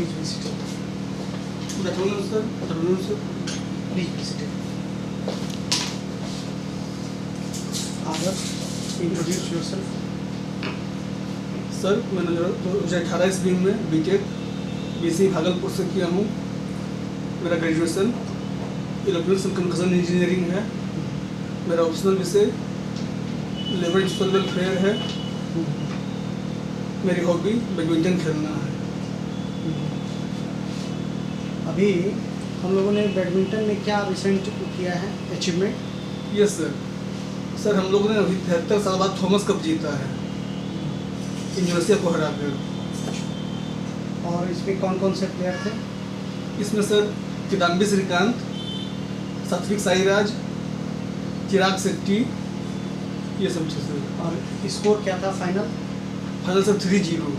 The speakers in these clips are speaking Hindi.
Please visit it. Good afternoon, sir. Good afternoon, sir. Please visit it. Adarsh, introduce yourself. Sir मैंने 2018 ईस्वी में बीटेक बीसी भागलपुर से किया हूँ। मेरा graduation electronics and communication engineering है। मेरा ऑप्शनल विषय लेबर डिजिटल वेलफेयर है। मेरी हॉबी बैडमिंटन खेलना है। अभी हम लोगों ने बैडमिंटन में क्या रिसेंट किया है अचीवमेंट? Yes sir. सर हम लोगों ने अभी 73 साल बाद थॉमस कप जीता है इंडोनेशिया को हराकर। और इसमें कौन कौन से प्लेयर थे? इसमें सर किदाम्बी श्रीकांत, सात्विक साईराज, चिराग शेट्टी, ये सब थे सर। और स्कोर क्या था फाइनल? Final sir 3-0।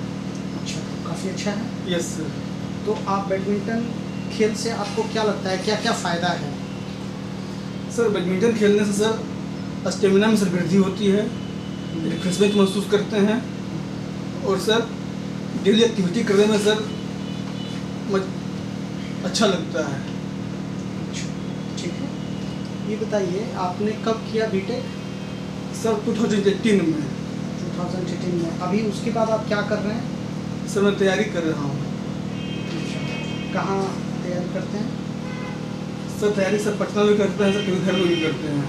अच्छा, काफ़ी अच्छा है। Yes sir. तो आप बैडमिंटन खेल से आपको क्या लगता है, क्या क्या फ़ायदा है? सर बैडमिंटन खेलने से सर स्टेमिना में सर वृद्धि होती है, रिफ्रेशमेंट महसूस करते हैं और सर डेली एक्टिविटी करने में सर अच्छा लगता है। अच्छा, ठीक है। ये बताइए आपने कब किया बीटेक? सर 2018 में। 2018 में। अभी उसके बाद आप क्या कर रहे हैं? सर मैं तैयारी कर रहा हूँ। कहाँ तैयारी करते हैं? सर तैयारी सर पटना में करते हैं, सर कभी घर में भी करते हैं।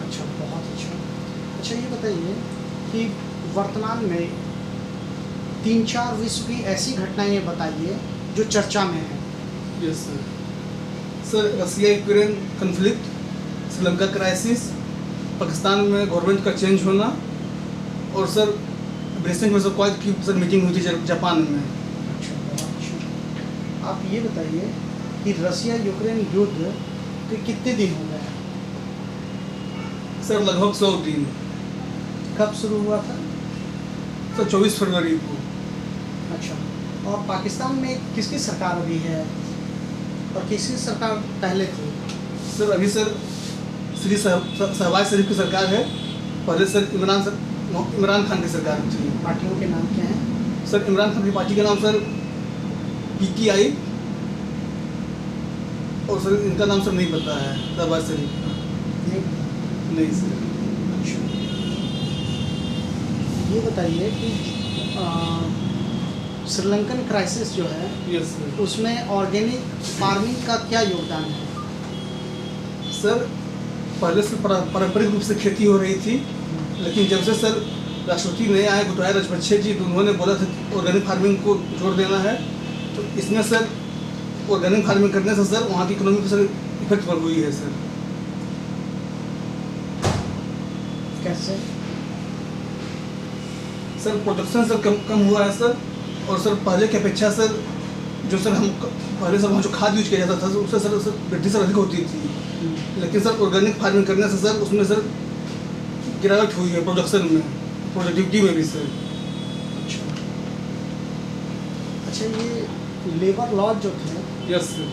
अच्छा, बहुत अच्छा। अच्छा, ये बताइए कि वर्तमान में 3-4 विश्व की ऐसी घटनाएं बताइए जो चर्चा में हैं। Yes sir. Sir Russia Ukraine conflict, Sri Lanka crisis, Pakistan में गवर्नमेंट का चेंज होना और सर रिसेंट में सर क्वाड की सर मीटिंग हुई थी जापान में। अच्छा, बहुत अच्छा। आप ये बताइए कि रसिया यूक्रेन युद्ध के कितने दिन हो गए हैं? सर लगभग 100 दिन। कब शुरू हुआ था? सर 24 फरवरी को। अच्छा, और पाकिस्तान में किसकी सरकार अभी है और किसकी सरकार पहले थी? सर अभी सर श्री शहबाज शरीफ की सरकार है। पहले सर इमरान खान की सरकार थी। पार्टियों के नाम क्या हैं? सर इमरान खान की पार्टी का नाम सर PTI और सर इनका नाम सर नहीं पता है, शहबाज शरीफ का। नहीं सर। अच्छा, ये बताइए कि श्रीलंकन क्राइसिस जो है यस सर। उसमें ऑर्गेनिक फार्मिंग का क्या योगदान है? सर पहले से पारंपरिक रूप से खेती हो रही थी, लेकिन जब से सर राष्ट्रपति नए आए गोटाबाया राजपक्षे जी, तो उन्होंने बोला था ऑर्गेनिक फार्मिंग को जोड़ देना है। तो इसमें सर ऑर्गेनिक फार्मिंग करने से सर वहाँ की इकोनॉमी पर सर इफेक्ट पड़ हुई है सर। कैसे? सर प्रोडक्शन सर कम हुआ है सर। और सर पहले की अपेक्षा सर जो सर हम पहले सर वहाँ जो खाद यूज किया जाता था उससे सर वृद्धि सर अधिक होती थी, लेकिन सर ऑर्गेनिक फार्मिंग करने से सर उसमें सर गिरावट हुई है प्रोडक्शन में, प्रोडक्टिविटी में भी सर। अच्छा, अच्छा, ये लेबर लॉ जो थे, यस सर।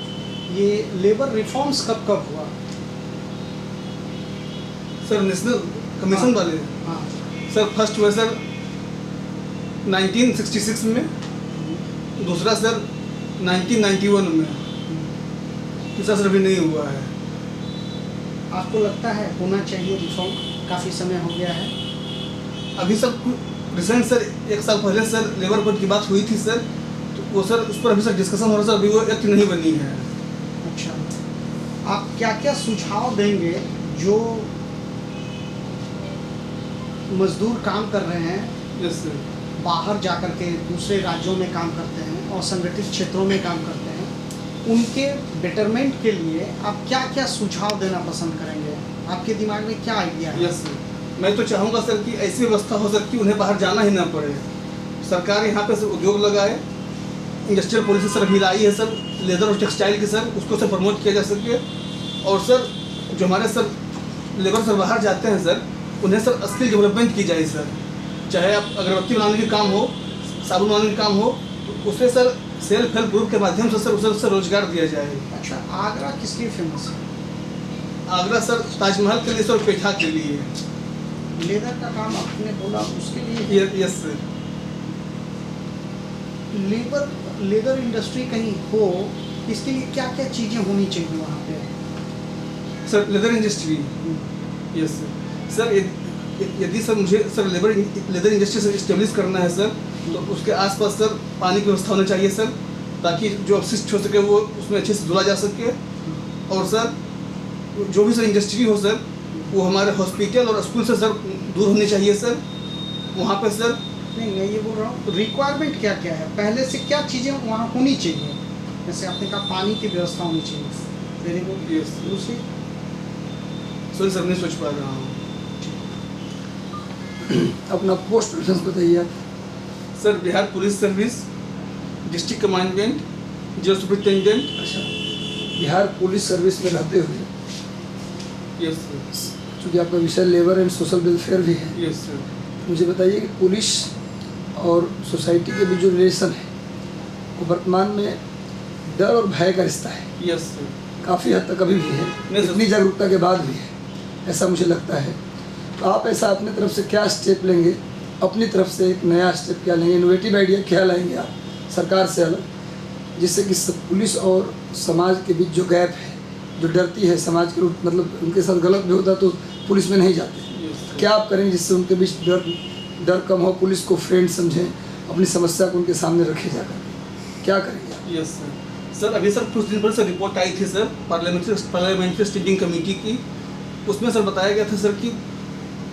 ये लेबर रिफॉर्म्स कब कब हुआ? सर नेशनल कमीशन वाले हाँ। सर फर्स्ट हुआ सर 1966 में, दूसरा सर 1991 में, तीसरा सर अभी नहीं हुआ है। आपको लगता है होना चाहिए रिफॉर्म? काफ़ी समय हो गया है। अभी सर रिसेंट सर 1 साल पहले सर लेबर कोड की बात हुई थी सर, तो वो सर उस पर अभी सर डिस्कशन हो रहा है सर, अभी वो एक्ट नहीं बनी है। अच्छा, आप क्या क्या सुझाव देंगे जो मजदूर काम कर रहे हैं, यस सर। बाहर जाकर के दूसरे राज्यों में काम करते हैं और संगठित क्षेत्रों में काम करते हैं, उनके बेटरमेंट के लिए आप क्या क्या सुझाव देना पसंद करेंगे? आपके दिमाग में क्या आइडिया है? Yes sir. मैं तो चाहूँगा सर कि ऐसी व्यवस्था हो सकती है उन्हें बाहर जाना ही ना पड़े। सरकार यहाँ पे सर उद्योग लगाए, इंडस्ट्रियल पॉलिसी सर अभी लाई है सर लेदर और टेक्सटाइल की सर, उसको सर प्रमोट किया जा सके। और सर जो हमारे सर लेबर सर बाहर जाते हैं सर, उन्हें सर स्किल डेवलपमेंट की जाए सर। चाहे आप अगरबत्ती बनाने के काम हो, साबुन बनाने का काम हो, तो उसे सर सेल्फ हेल्प ग्रुप के माध्यम से सर उसे रोजगार दिया जाए। अच्छा, आगरा किस लिए फेमस है? आगरा सर ताजमहल के लिए सर, पेठा के लिए। लेदर का काम आपने बोला उसके लिए? Yes sir. Labour leather industry कहीं हो, इसके लिए क्या क्या चीज़ें होनी चाहिए वहाँ पे? Sir leather industry, yes sir, यदि सर मुझे सर लेदर इंडस्ट्री से इस्टेब्लिश करना है सर, तो उसके आसपास सर पानी की व्यवस्था होनी चाहिए सर, ताकि जो अपशिष्ट हो सके वो उसमें अच्छे से धुला जा सके। और सर जो भी सर इंडस्ट्री हो सर, वो हमारे हॉस्पिटल और स्कूल से सर दूर होनी चाहिए सर। वहाँ पे सर नहीं, मैं ये बोल रहा हूँ रिक्वायरमेंट क्या क्या है, पहले से क्या चीज़ें वहाँ होनी चाहिए? जैसे आपने कहा पानी की व्यवस्था होनी चाहिए, वेरी गुड। यस, दूसरी सॉरी सर नहीं सोच पा रहा हूँ। अपना पोस्ट प्रेफरेंस बताइए आप। Sir Bihar police service, district commandant, jail superintendent. अच्छा, बिहार पुलिस सर्विस में रहते हुए, यस सर। चूँकि आपका विषय लेबर एंड सोशल वेलफेयर भी है, यस सर। मुझे बताइए कि पुलिस और सोसाइटी के बीच जो रिलेशन है वो वर्तमान में डर और भय का रिश्ता है, यस सर। काफ़ी हद तक अभी भी है, नहीं सर। इतनी जागरूकता के बाद भी है, ऐसा मुझे लगता है। तो आप ऐसा अपनी तरफ से क्या स्टेप लेंगे, अपनी तरफ से एक नया स्टेप क्या लेंगे, इनोवेटिव आइडिया क्या लाएंगे आप सरकार से अलग, जिससे कि पुलिस और समाज के बीच जो गैप है, जो डरती है समाज के, मतलब उनके साथ गलत भी होता तो पुलिस में नहीं जाते, क्या आप करेंगे जिससे उनके बीच डर कम हो, पुलिस को फ्रेंड समझें, अपनी समस्या को उनके सामने रखे जाकर, क्या करेंगे आप? Yes sir. सर अभी सर कुछ दिन पहले सर रिपोर्ट आई थी सर पार्लियामेंट्री स्टैंडिंग कमेटी की, उसमें सर बताया गया था सर कि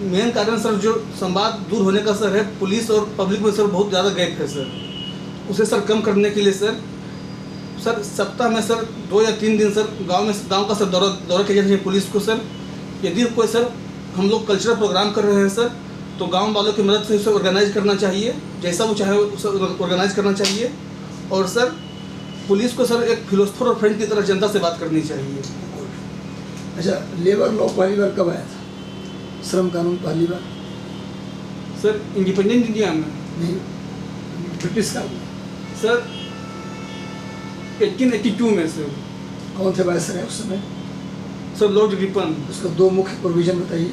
मेन कारण सर जो संवाद दूर होने का सर है, पुलिस और पब्लिक में सर बहुत ज़्यादा गैप है सर। उसे सर कम करने के लिए सर सप्ताह में सर 2 या 3 दिन सर गांव का सर दौरा किया जाना चाहिए पुलिस को सर। यदि कोई सर हम लोग कल्चरल प्रोग्राम कर रहे हैं सर, तो गांव वालों की मदद से उसे ऑर्गेनाइज करना चाहिए, जैसा वो चाहे उसे ऑर्गेनाइज करना चाहिए। और सर पुलिस को सर एक फिलोसफर और फ्रेंड की तरह जनता से बात करनी चाहिए। अच्छा, लेबर लॉ पहली बार कब आया था, श्रम कानून पहली बार? सर इंडिपेंडेंट इंडिया में नहीं, ब्रिटिश काल में। सर 1882 में सर। कौन थे वायसराय उस समय? Sir Lord Ripon. उसका 2 मुख्य प्रोविजन बताइए।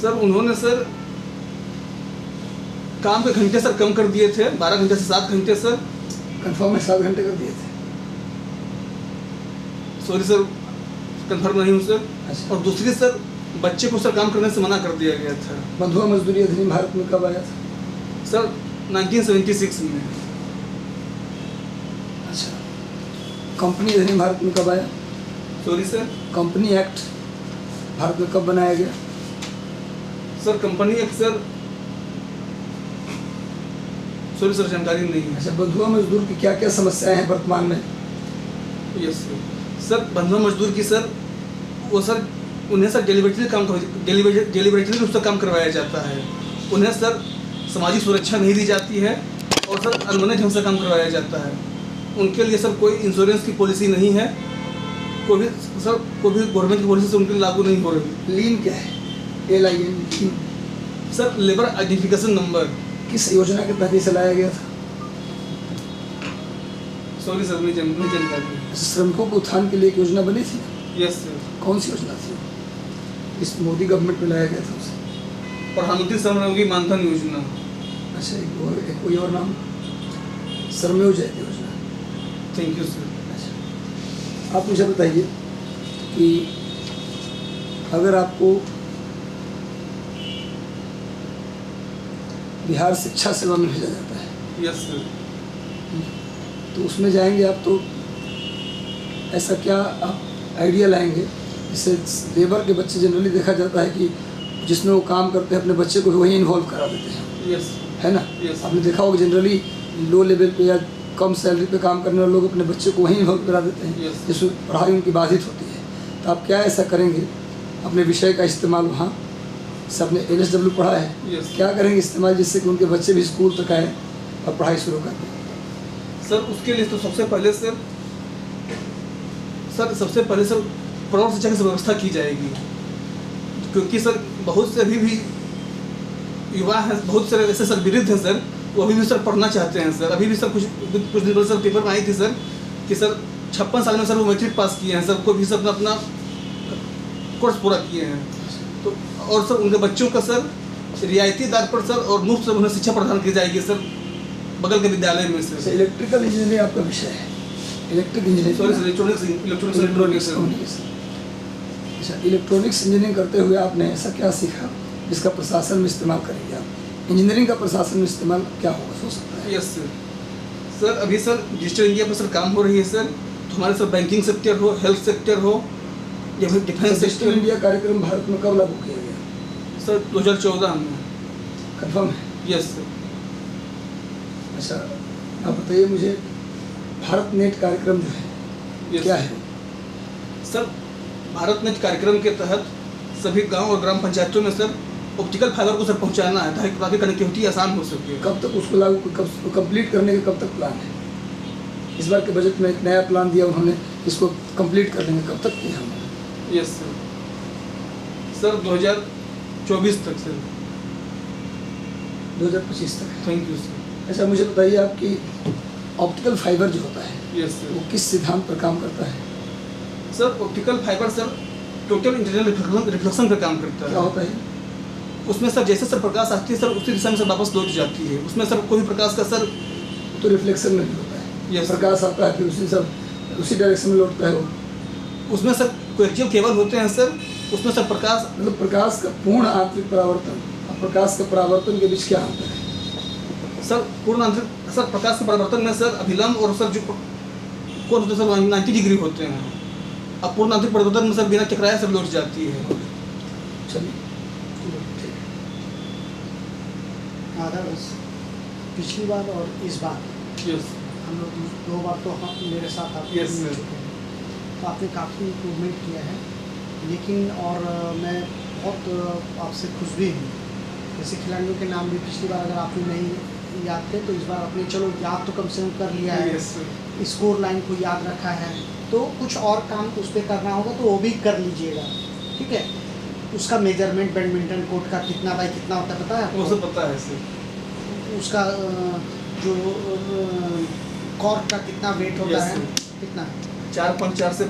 सर उन्होंने सर काम के घंटे सर कम कर दिए थे, 12 घंटे से 7 घंटे सर। कंफर्म है 7 घंटे कर दिए थे? सॉरी सर, कंफर्म नहीं हूँ सर। अच्छा। और दूसरी सर बच्चे को सर काम करने से मना कर दिया गया था। बंधुआ मजदूरी अधिनियम भारत में कब आया था? सर 1976 में। अच्छा, कंपनी अधिनियम भारत में कब आया? Sorry sir. Company act Bharat में कब बनाया गया? Sir company act sir, sorry sir जानकारी नहीं है। अच्छा, बंधुआ मजदूर की क्या क्या समस्याएं हैं वर्तमान में? Yes sir. सर बंधुआ मजदूर की सर वो सर उन्हें सर डेलीबरेटली रूप से काम करवाया जाता है। उन्हें सर सामाजिक सुरक्षा नहीं दी जाती है और सर अनमने ढंग से काम करवाया जाता है। उनके लिए सर कोई इंश्योरेंस की पॉलिसी नहीं है, कोई भी गवर्नमेंट की पॉलिसी से उनके लिए लागू नहीं हो रही। लीन क्या है? LIN, लीन सर लेबर आइडेंटिफिकेशन नंबर। किस योजना के तहत इसे लाया गया था? सॉरी सर नहीं जानकारी। अच्छा, श्रमिकों के उत्थान के लिए एक योजना बनी थी, यस सर। कौन सी योजना थी? इस मोदी गवर्नमेंट में लाया गया था उसे? प्रधानमंत्री श्रमयोगी मानधन योजना। अच्छा, एक कोई और नाम? श्रमयोजय योजना। Thank you sir. अच्छा, आप मुझे बताइए कि अगर आपको बिहार शिक्षा सेवा में भेजा जाता है, यस सर। तो उसमें जाएंगे आप, तो ऐसा क्या आप आइडिया लाएंगे जिससे लेबर के बच्चे, जनरली देखा जाता है कि जिसमें वो काम करते हैं अपने बच्चे को वही इन्वॉल्व करा देते हैं, यस है ना? Yes. आपने देखा होगा जनरली लो लेवल पे या कम सैलरी पे काम करने वाले लोग अपने बच्चे को वहीं इन्वॉल्व करा देते हैं, Yes. जिसमें पढ़ाई उनकी बाधित होती है। तो आप क्या ऐसा करेंगे, अपने विषय का इस्तेमाल वहाँ से, अपने LSW पढ़ा है, Yes. क्या करेंगे इस्तेमाल जिससे कि उनके बच्चे भी स्कूल तक आए और पढ़ाई शुरू कर दें? सर उसके लिए तो सबसे पहले सर प्रौढ़ शिक्षा की व्यवस्था की जाएगी, क्योंकि सर बहुत से अभी भी युवा हैं, बहुत सारे ऐसे सर विरुद्ध हैं सर, वो अभी भी सर पढ़ना चाहते हैं सर। अभी भी सर कुछ दिन पहले सर पेपर में आई थी सर कि सर 56 साल में सर वो मैट्रिक पास किए हैं सर, को भी सर अपना कोर्स पूरा किए हैं। तो और सर उनके बच्चों का सर रियायती दर पर सर और मुफ्त सर उन्हें शिक्षा प्रदान की जाएगी सर बगल के विद्यालय में अच्छा, सर। इलेक्ट्रिकल इंजीनियरिंग आपका विषय है, electric engineering, sorry sir, electronics electronics communication. अच्छा, इलेक्ट्रॉनिक्स इंजीनियरिंग करते हुए आपने ऐसा क्या सीखा जिसका प्रशासन में इस्तेमाल करेंगे आप? इंजीनियरिंग का प्रशासन में इस्तेमाल क्या होगा, हो सकता है? Yes sir. सर अभी सर डिजिटल इंडिया पर सर काम हो रही है सर, तो हमारे सर बैंकिंग सेक्टर हो, हेल्थ सेक्टर हो या फिर डिफेंस डिजिटल सेक्टर। इंडिया कार्यक्रम भारत में कब लागू किया गया, सर 2014 में। कन्फर्म है? Yes sir. अच्छा, आप बताइए मुझे, भारत नेट कार्यक्रम जो है Yes, क्या है? सर भारत नेट कार्यक्रम के तहत सभी गांव और ग्राम पंचायतों में सर ऑप्टिकल फाइबर को सर पहुंचाना है ताकि कनेक्टिविटी आसान हो सके। कब तक उसको लागू, कब कंप्लीट करने का कब तक प्लान है? इस बार के बजट में एक नया प्लान दिया उन्होंने, इसको कंप्लीट कर देंगे, कब तक किया हमने? Yes sir. सर 2024 तक सर। 2025 तक है। Thank you sir. अच्छा, मुझे बताइए आपकी ऑप्टिकल फाइबर जो होता है यस सर। वो किस सिद्धांत पर काम करता है, sir optical fibre sir total internal reflection पर काम करता क्या है। होता है? उसमें सर जैसे सर प्रकाश आती है सर उसी दिशा में सर वापस लौट जाती है। उसमें सर कोई भी प्रकाश का सर तो रिफ्लेक्शन में भी होता है, Yes, प्रकाश आता है फिर उसी डायरेक्शन में लौटता है वो। उसमें सर कोएक्सियल केबल होते हैं सर, उसमें सर प्रकाश मतलब प्रकाश का पूर्ण आंतरिक परावर्तन और प्रकाश के परावर्तन के बीच क्या अंतर है? सर पूर्ण आंतरिक सर प्रकाश के परिवर्तन में सर अभिलंब और सर जो कोण होते हैं सर 90 डिग्री होते हैं। अब पूर्ण आंतरिक परिवर्तन में सर बिना टकराए सर लौट जाती है। चलिए, ठीक है। अदर्स पिछली बार और इस बार यस हम लोग दो बार तो हम मेरे साथ आप Yes, मिल sir. चुके हैं, तो आपने काफ़ी इम्प्रूवमेंट किया है। लेकिन और मैं बहुत आपसे खुश भी हूँ। जैसे खिलाड़ियों के नाम भी पिछली बार अगर आपने नहीं याद थे तो इस बार आपने चलो याद तो कम से कम कर लिया है, यस सर। स्कोर लाइन को याद रखा है, तो कुछ और काम उस पर करना होगा तो वो भी कर लीजिएगा, ठीक है? उसका मेजरमेंट बैडमिंटन कोर्ट का कितना बाई कितना होता है पता है वो आपको? सब पता है सर। उसका जो कॉर्क का कितना वेट होता Yes, है, sir. कितना? 4.4 से